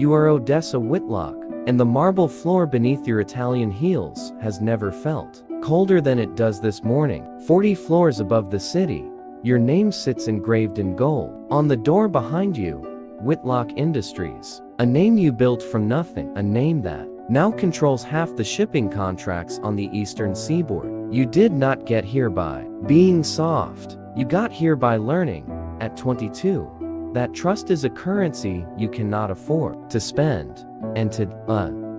You are Odessa Whitlock, and the marble floor beneath your Italian heels has never felt colder than it does this morning. 40 floors above the city, your name sits engraved in gold. On the door behind you, Whitlock Industries. A name you built from nothing, a name that now controls half the shipping contracts on the eastern seaboard. You did not get here by being soft. You got here by learning, at 22, that trust is a currency you cannot afford to spend, and to,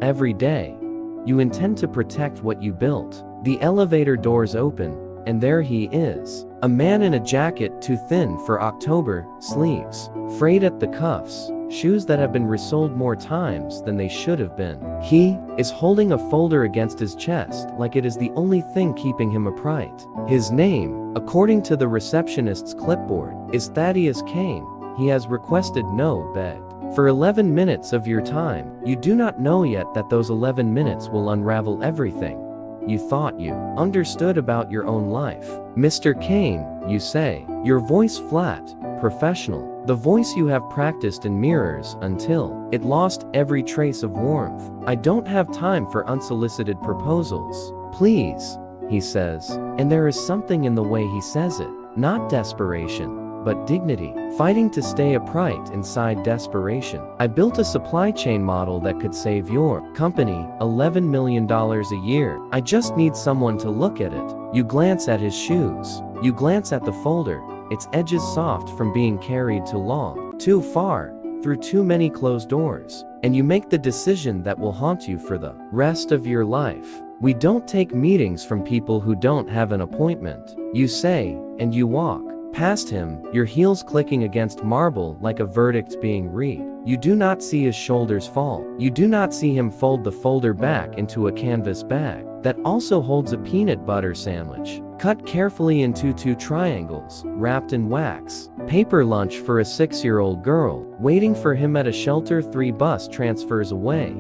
every day, you intend to protect what you built. The elevator doors open, and there he is. A man in a jacket too thin for October, sleeves frayed at the cuffs, shoes that have been resoled more times than they should have been. He is holding a folder against his chest like it is the only thing keeping him upright. His name, according to the receptionist's clipboard, is Thaddeus Kane. He has requested no begged for 11 minutes of your time. You do not know yet that those 11 minutes will unravel everything you thought you understood about your own life. Mr. Kane, you say, your voice flat, professional, the voice you have practiced in mirrors until it lost every trace of warmth. I don't have time for unsolicited proposals. Please, he says, and there is something in the way he says it, not desperation, but dignity, fighting to stay upright inside desperation. I built a supply chain model that could save your company $11 million a year. I just need someone to look at it. You glance at his shoes. You glance at the folder, its edges soft from being carried too long, too far, through too many closed doors, and you make the decision that will haunt you for the rest of your life. We don't take meetings from people who don't have an appointment, you say, and you walk past him, your heels clicking against marble like a verdict being read. You do not see his shoulders fall. You do not see him fold the folder back into a canvas bag that also holds a peanut butter sandwich, cut carefully into 2 triangles, wrapped in wax. Paper lunch for a 6-year-old girl, waiting for him at a shelter 3 bus transfers away.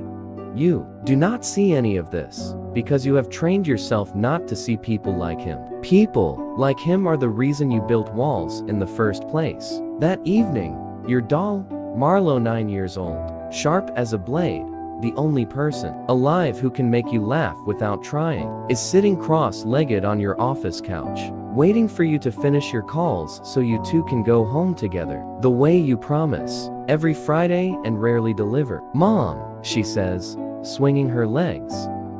You do not see any of this, because you have trained yourself not to see people like him. People like him are the reason you built walls in the first place. That evening, your doll, Marlo, 9 years old, sharp as a blade, the only person alive who can make you laugh without trying, is sitting cross-legged on your office couch, waiting for you to finish your calls so you two can go home together, the way you promise, every Friday and rarely deliver. Mom, she says, swinging her legs,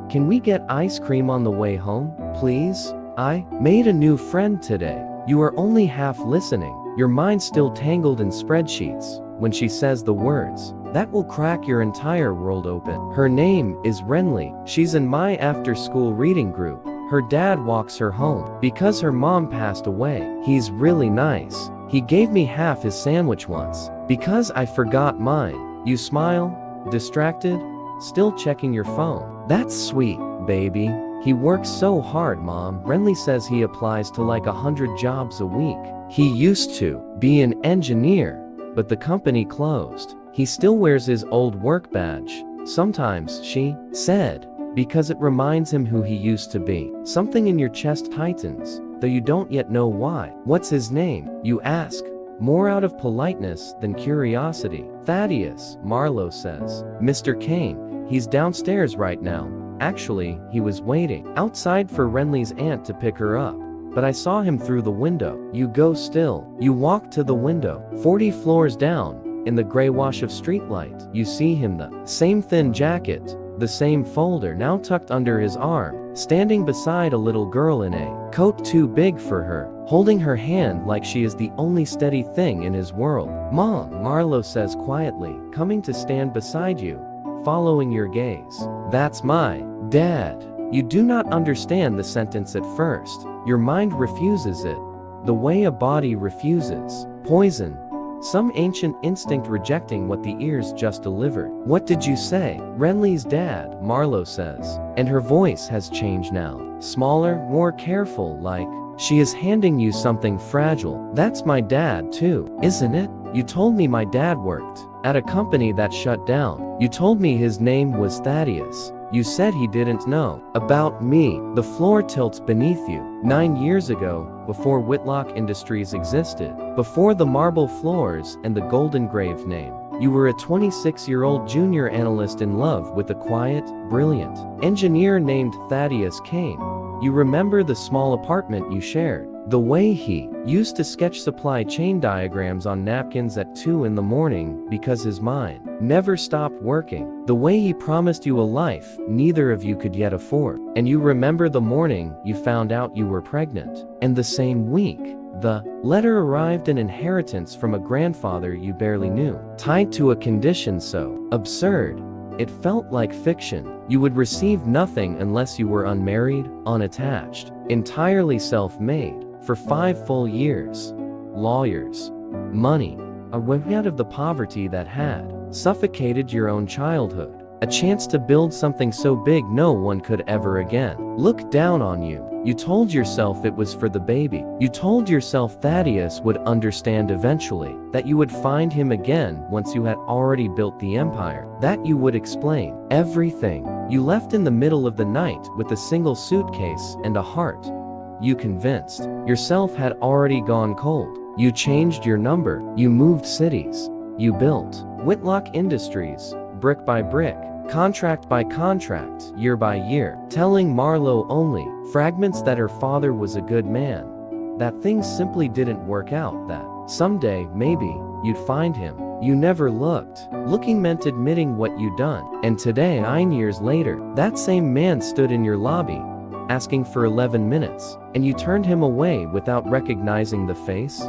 can we get ice cream on the way home, please? I made a new friend today. You are only half listening, your mind still tangled in spreadsheets, when she says the words that will crack your entire world open. Her name is Renly. She's in my after-school reading group. Her dad walks her home because her mom passed away. He's really nice. He gave me half his sandwich once because I forgot mine. You smile, distracted, still checking your phone. That's sweet, baby. He works so hard, Mom. Renly says he applies to like 100 jobs a week. He used to be an engineer, but the company closed. He still wears his old work badge. Sometimes, she said, because it reminds him who he used to be. Something in your chest tightens, though you don't yet know why. What's his name? You ask, more out of politeness than curiosity. Thaddeus, Marlo says. Mr. Kane, he's downstairs right now. Actually, he was waiting outside for Renly's aunt to pick her up, but I saw him through the window. You go still. You walk to the window. 40 floors down, in the gray wash of streetlight, you see him, the same thin jacket, the same folder now tucked under his arm, standing beside a little girl in a coat too big for her, holding her hand like she is the only steady thing in his world. Mom, Marlo says quietly, coming to stand beside you, following your gaze. That's my dad. You do not understand the sentence at first. Your mind refuses it, the way a body refuses poison, some ancient instinct rejecting what the ears just delivered. What did you say? Renly's dad, Marlo says, and her voice has changed now. Smaller, more careful, like she is handing you something fragile. That's my dad too, isn't it? You told me my dad worked at a company that shut down. You told me his name was Thaddeus. You said he didn't know about me. The floor tilts beneath you. 9 years ago, before Whitlock Industries existed, before the marble floors and the gold engraved name, You were a 26-year-old junior analyst in love with a quiet, brilliant engineer named Thaddeus Kane. You remember the small apartment you shared, the way he used to sketch supply chain diagrams on napkins at 2 in the morning because his mind never stopped working, the way he promised you a life neither of you could yet afford. And you remember the morning you found out you were pregnant, and the same week, the letter arrived, an inheritance from a grandfather you barely knew, tied to a condition so absurd it felt like fiction. You would receive nothing unless you were unmarried, unattached, entirely self-made, for 5 full years. Lawyers, money, a way out of the poverty that had suffocated your own childhood, a chance to build something so big no one could ever again look down on you. You told yourself it was for the baby. You told yourself Thaddeus would understand eventually, that you would find him again once you had already built the empire, that you would explain everything. You left in the middle of the night with a single suitcase and a heart you convinced yourself had already gone cold. You changed your number. You moved cities. You built Whitlock Industries, brick by brick, contract by contract, year by year, telling Marlo only fragments that her father was a good man, that things simply didn't work out, that someday, maybe, you'd find him. You never looked. Looking meant admitting what you'd done. And today, 9 years later, that same man stood in your lobby, asking for 11 minutes, and you turned him away without recognizing the face.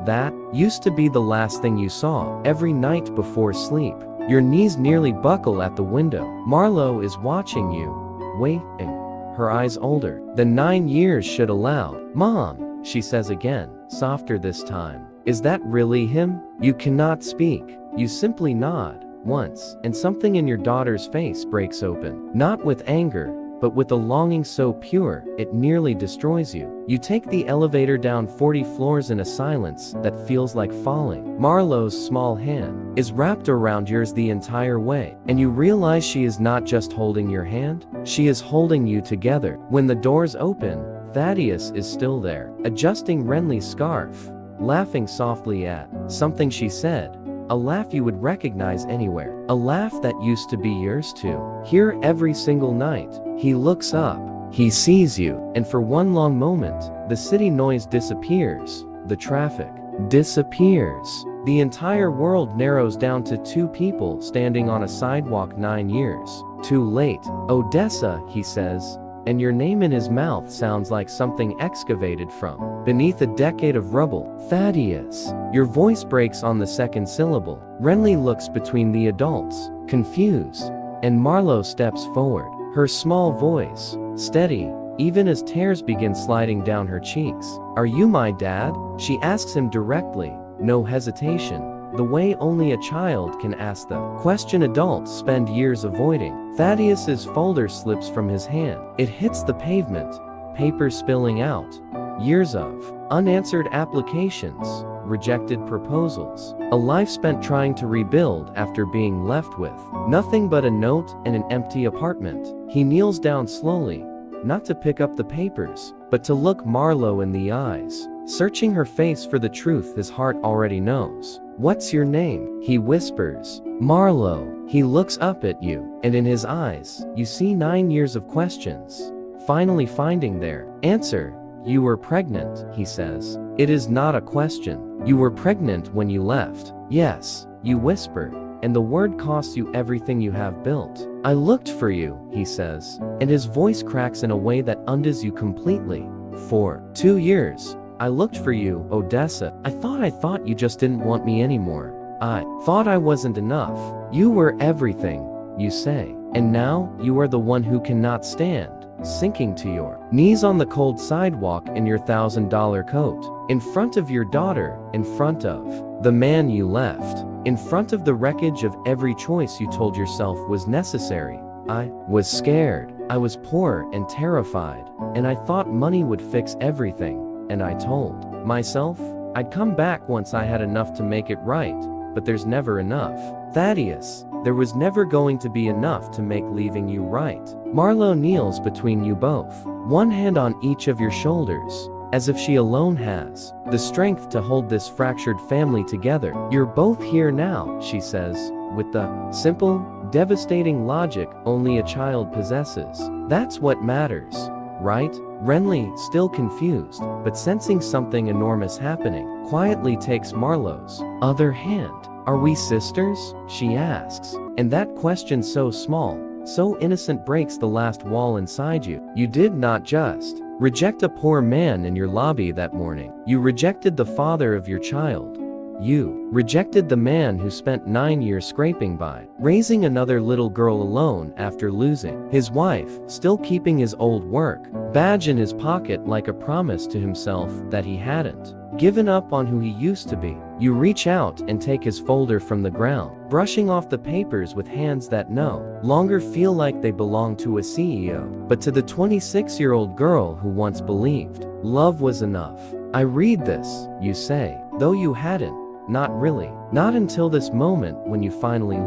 That used to be the last thing you saw every night before sleep. Your knees nearly buckle at the window. Marlo is watching you, waiting, her eyes older than 9 years should allow. Mom, she says again, softer this time. Is that really him? You cannot speak. You simply nod once, and something in your daughter's face breaks open. Not with anger, but with a longing so pure, it nearly destroys you. You take the elevator down 40 floors in a silence that feels like falling. Marlo's small hand is wrapped around yours the entire way, and you realize she is not just holding your hand, she is holding you together. When the doors open, Thaddeus is still there, adjusting Renly's scarf, laughing softly at something she said. A laugh you would recognize anywhere. A laugh that used to be yours too. Here every single night. He looks up. He sees you. And for one long moment, the city noise disappears. The traffic disappears. The entire world narrows down to 2 people standing on a sidewalk 9 years. Too late. Odessa, he says. And your name in his mouth sounds like something excavated from beneath a decade of rubble. Thaddeus. Your voice breaks on the second syllable. Renly looks between the adults, confused, and Marlo steps forward, her small voice steady, even as tears begin sliding down her cheeks. Are you my dad? She asks him directly, no hesitation. The way only a child can ask the question adults spend years avoiding. Thaddeus's folder slips from his hand. It hits the pavement, papers spilling out. Years of unanswered applications, rejected proposals. A life spent trying to rebuild after being left with nothing but a note and an empty apartment. He kneels down slowly, not to pick up the papers, but to look Marlo in the eyes, searching her face for the truth his heart already knows. What's your name? He whispers. Marlo. He looks up at you, and in his eyes, you see 9 years of questions, finally finding their answer. You were pregnant, he says. It is not a question. You were pregnant when you left. Yes, you whisper, and the word costs you everything you have built. I looked for you, he says, and his voice cracks in a way that undoes you completely. For 2 years, I looked for you, Odessa. I thought you just didn't want me anymore. I thought I wasn't enough. You were everything, you say. And now, you are the one who cannot stand, sinking to your knees on the cold sidewalk in your $1,000 coat, in front of your daughter, in front of the man you left, in front of the wreckage of every choice you told yourself was necessary. I was scared. I was poor and terrified, and I thought money would fix everything. And I told myself I'd come back once I had enough to make it right, but there's never enough. Thaddeus, there was never going to be enough to make leaving you right. Marlo kneels between you both, one hand on each of your shoulders, as if she alone has the strength to hold this fractured family together. "You're both here now," she says, with the simple, devastating logic only a child possesses. "That's what matters, right?" Renly, still confused, but sensing something enormous happening, quietly takes Marlowe's other hand. "Are we sisters?" she asks. And that question, so small, so innocent, breaks the last wall inside you. You did not just reject a poor man in your lobby that morning. You rejected the father of your child. You rejected the man who spent 9 years scraping by, raising another little girl alone after losing his wife, still keeping his old work badge in his pocket like a promise to himself that he hadn't given up on who he used to be. You reach out and take his folder from the ground, brushing off the papers with hands that no longer feel like they belong to a CEO, but to the 26-year-old girl who once believed love was enough. "I read this," you say, though you hadn't. Not really. Not until this moment when you finally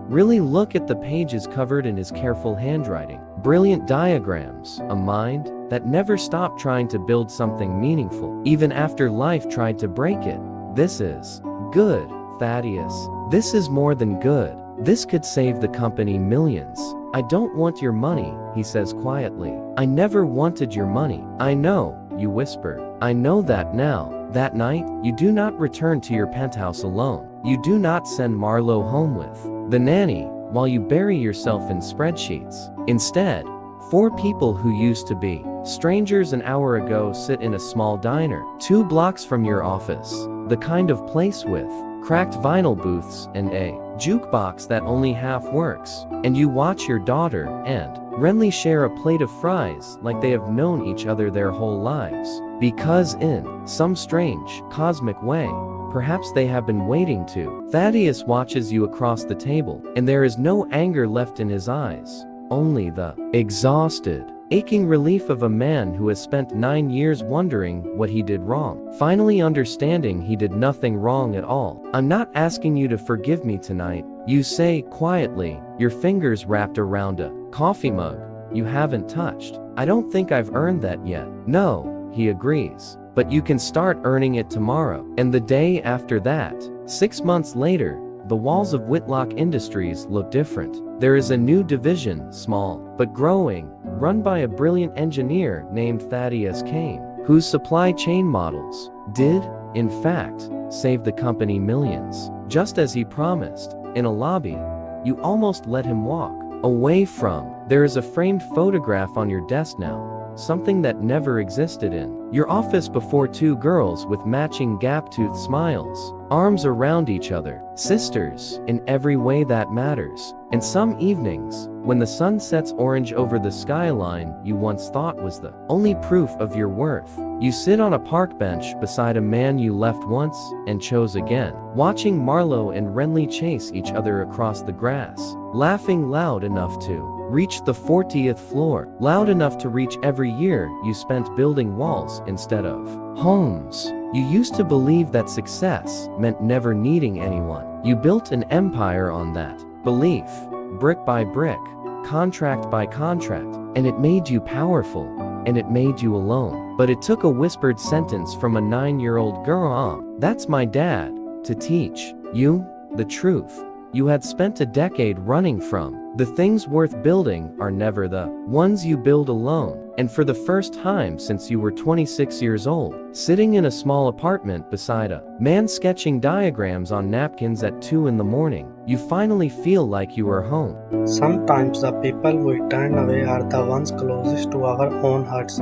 really look at the pages covered in his careful handwriting. Brilliant diagrams, a mind that never stopped trying to build something meaningful, even after life tried to break it. "This is good, Thaddeus. This is more than good. This could save the company millions." "I don't want your money," he says quietly. "I never wanted your money." "I know," you whisper. "I know that now." That night, you do not return to your penthouse alone. You do not send Marlowe home with the nanny while you bury yourself in spreadsheets. Instead, 4 people who used to be strangers an hour ago sit in a small diner 2 blocks from your office, the kind of place with cracked vinyl booths and a jukebox that only half works. And you watch your daughter and Renly share a plate of fries like they have known each other their whole lives. Because in some strange, cosmic way, perhaps they have been waiting to. Thaddeus watches you across the table, and there is no anger left in his eyes, only the exhausted, aching relief of a man who has spent 9 years wondering what he did wrong, finally understanding he did nothing wrong at all. "I'm not asking you to forgive me tonight," you say quietly, your fingers wrapped around a coffee mug you haven't touched. "I don't think I've earned that yet." "No," he agrees, "but you can start earning it tomorrow." And the day after that, 6 months later, the walls of Whitlock Industries look different. There is a new division, small but growing, run by a brilliant engineer named Thaddeus Kane, whose supply chain models did, in fact, save the company millions. Just as he promised, in a lobby you almost let him walk away from. There is a framed photograph on your desk now, something that never existed in your office before. 2 girls with matching gap-toothed smiles, arms around each other, sisters in every way that matters. And some evenings, when the sun sets orange over the skyline you once thought was the only proof of your worth, you sit on a park bench beside a man you left once and chose again, watching Marlowe and Renly chase each other across the grass, laughing loud enough to reach the 40th floor, loud enough to reach every year you spent building walls instead of homes. You used to believe that success meant never needing anyone. You built an empire on that belief, brick by brick, contract by contract, and it made you powerful, and it made you alone. But it took a whispered sentence from a 9-year-old girl, "That's my dad," to teach you the truth you had spent a decade running from. The things worth building are never the ones you build alone. And for the first time since you were 26 years old, sitting in a small apartment beside a man sketching diagrams on napkins at 2 in the morning, you finally feel like you are home. Sometimes the people we turn away are the ones closest to our own hearts.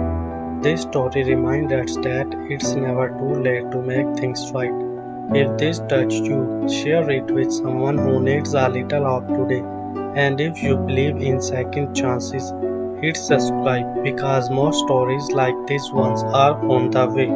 This story reminds us that it's never too late to make things right. If this touched you, share it with someone who needs a little hope today. And if you believe in second chances, hit subscribe because more stories like these ones are on the way.